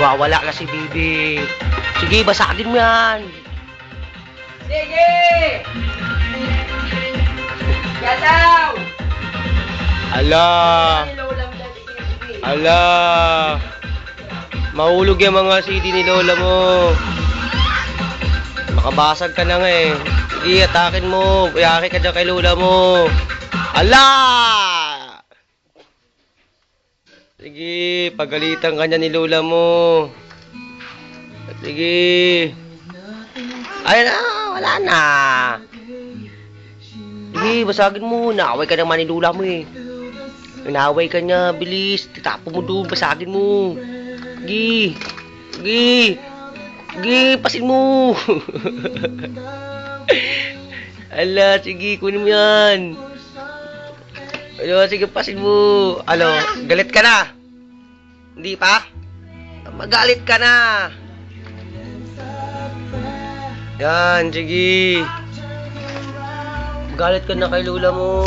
Magwawala na si Bibi. Sige, basagin mo yan. Sige! Yataw! Ala. Ala. Mahulog yung mga CD ni Lola mo. Makabasag ka na nga eh. Sige, atakin mo. Yaki ka dyan kay Lola mo. Ala! Sige, pagalitan ka niya ni Lola mo. Sige. Ay na, wala na. Sige, basagin mo. Naaway ka naman ni Lola mo eh. Naaway ka niya, bilis. Titapo mo doon, basagin mo. Sige. Sige. Sige, pasin mo. Ala, sige, kunin mo yan. Ano, sige, pasin mo. Ano, galit ka na? Hindi pa? Magalit ka na. Yan, sige. Magalit ka na kay Lola mo.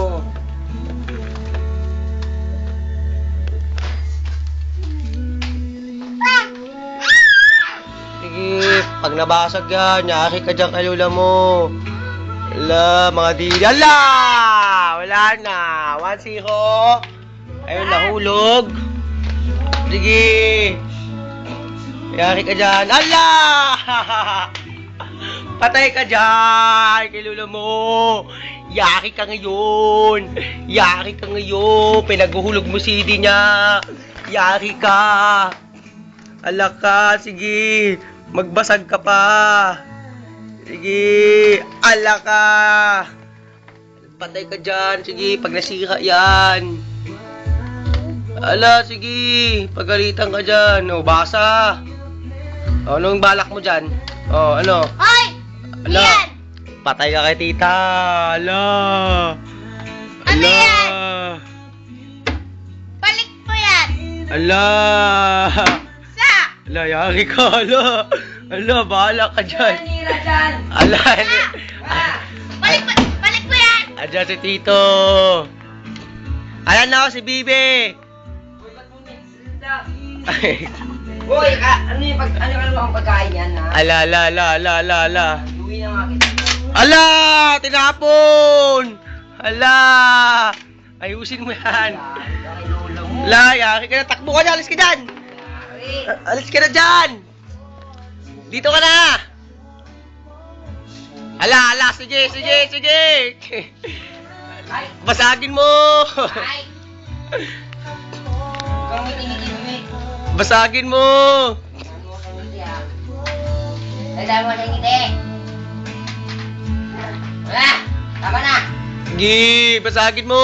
Sige, pag nabasag yan, nyari ka dyan kay Lola mo. Ala, mga dili. Ala! Wala na. 1-0. Ayun, nahulog. Sige. Yari ka dyan. Ala! Patay ka dyan kay Lola mo. Yari ka ngayon. Yari ka ngayon. Pinaguhulog mo CD niya. Yari ka. Ala ka. Sige. Magbasag ka pa. Sige. Ala ka. Patay ka dyan. Sige, pag nasira yan. Ala, sige. Pagalitan ka dyan. O, basa. O, anong balak mo dyan? O, ano? Hoy! Ala. Yan! Patay ka kay tita. Ala. Ano Ala. yan? Balik mo yan! Ala. Sa! Ala, yari ka. Ala. Ala, bahala ka dyan. Nanira dyan! Ala. Balik mo yan! Adyan si Tito. Ayan na ako si Bibi. Uy, ba't mo nagsalita? Uy, ano ang pagkain yan, ha? Ala, ala, ala, ala, ala, ala. Uwi na nga kita. Ala! Tinapon! Ala! Ayusin mo yan. Kay Lola mo. Ala, yaki ka na. Takbo ka na. Alis ka dyan. Yari. Alis ka na dyan. Dito ka na. Ala, ala. Sige, sige, sige. Ay! Basagin mo. Ay! Ikaw ngiti-ngiti. Basagin mo. Ano ka ngiti, ha? Tandaan mo na ngiti! Wala! Tama na! Sige, basagin mo.